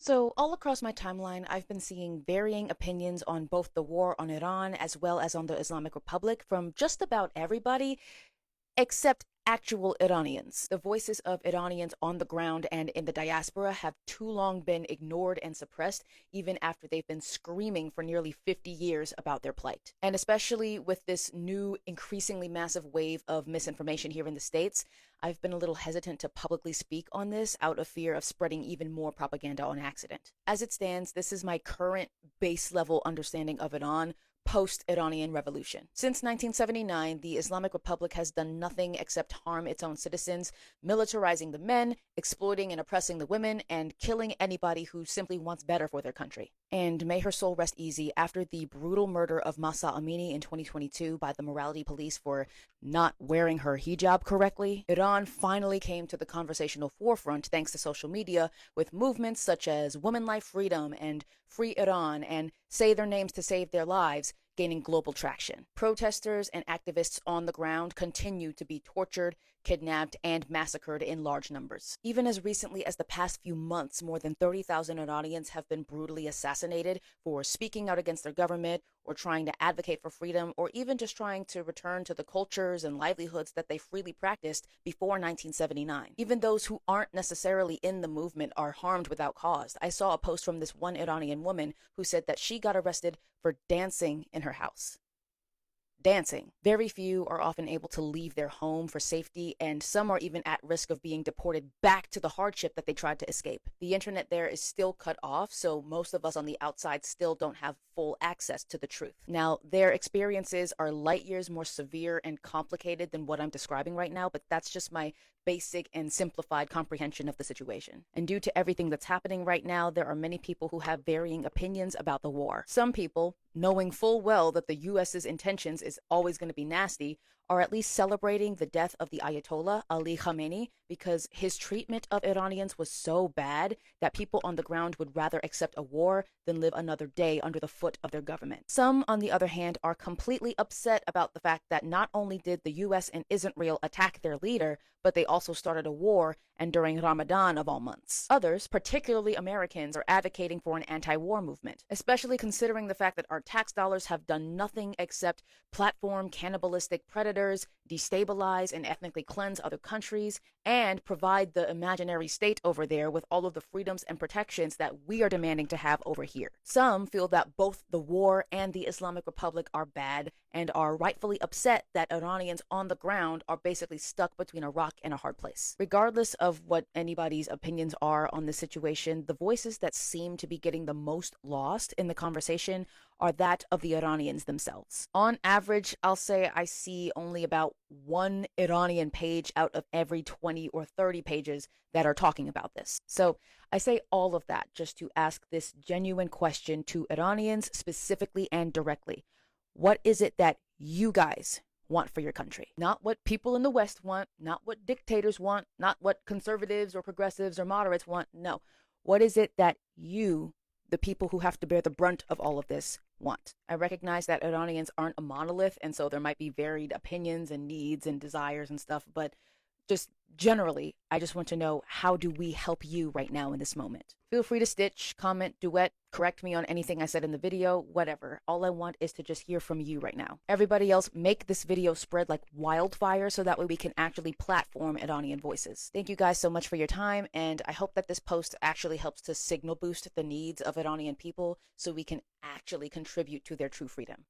So, all across my timeline, I've been seeing varying opinions on both the war on Iran as well as on the Islamic Republic from just about everybody except actual Iranians. The voices of Iranians on the ground and in the diaspora have too long been ignored and suppressed, even after they've been screaming for nearly 50 years about their plight. And especially with this new, increasingly massive wave of misinformation here in the States, I've been a little hesitant to publicly speak on this out of fear of spreading even more propaganda on accident. As it stands, this is my current base level understanding of Iran post-Iranian revolution. Since 1979, the Islamic Republic has done nothing except harm its own citizens, militarizing the men, exploiting and oppressing the women, and killing anybody who simply wants better for their country. And may her soul rest easy, after the brutal murder of Mahsa Amini in 2022 by the morality police for not wearing her hijab correctly, Iran finally came to the conversational forefront thanks to social media with movements such as Women Life Freedom and Free Iran and Say Their Names to Save Their Lives, gaining global traction. Protesters and activists on the ground continue to be tortured, kidnapped, and massacred in large numbers. Even as recently as the past few months, more than 30,000 Iranians have been brutally assassinated for speaking out against their government or trying to advocate for freedom, or even just trying to return to the cultures and livelihoods that they freely practiced before 1979. Even those who aren't necessarily in the movement are harmed without cause. I saw a post from this one Iranian woman who said that she got arrested for dancing in her house. Dancing. Very few are often able to leave their home for safety, and some are even at risk of being deported back to the hardship that they tried to escape. The internet there is still cut off, so most of us on the outside still don't have full access to the truth. Now, their experiences are light years more severe and complicated than what I'm describing right now, but that's just my basic and simplified comprehension of the situation. And due to everything that's happening right now, there are many people who have varying opinions about the war. Some people, knowing full well that the US's intentions is always going to be nasty, are at least celebrating the death of the Ayatollah Ali Khamenei because his treatment of Iranians was so bad that people on the ground would rather accept a war than live another day under the foot of their government. Some, on the other hand, are completely upset about the fact that not only did the US and Israel attack their leader, but they also started a war, and during Ramadan of all months. Others, particularly Americans, are advocating for an anti-war movement, especially considering the fact that our tax dollars have done nothing except platform cannibalistic predators, destabilize and ethnically cleanse other countries, and provide the imaginary state over there with all of the freedoms and protections that we are demanding to have over here. Some feel that both the war and the Islamic Republic are bad and are rightfully upset that Iranians on the ground are basically stuck between a rock and a hard place. Regardless of what anybody's opinions are on the situation, the voices that seem to be getting the most lost in the conversation are that of the Iranians themselves. On average, I'll say I see only about one Iranian page out of every 20 or 30 pages that are talking about this. So I say all of that just to ask this genuine question to Iranians specifically and directly. What is it that you guys want for your country? Not what people in the West want, not what dictators want, not what conservatives or progressives or moderates want. No. What is it that you, the people who have to bear the brunt of all of this, want? I recognize that Iranians aren't a monolith, and so there might be varied opinions and needs and desires and stuff, but just generally, I just want to know, how do we help you right now in this moment? Feel free to stitch, comment, duet, correct me on anything I said in the video, whatever. All I want is to just hear from you right now. Everybody else, make this video spread like wildfire so that way we can actually platform Iranian voices. Thank you guys so much for your time, and I hope that this post actually helps to signal boost the needs of Iranian people so we can actually contribute to their true freedom.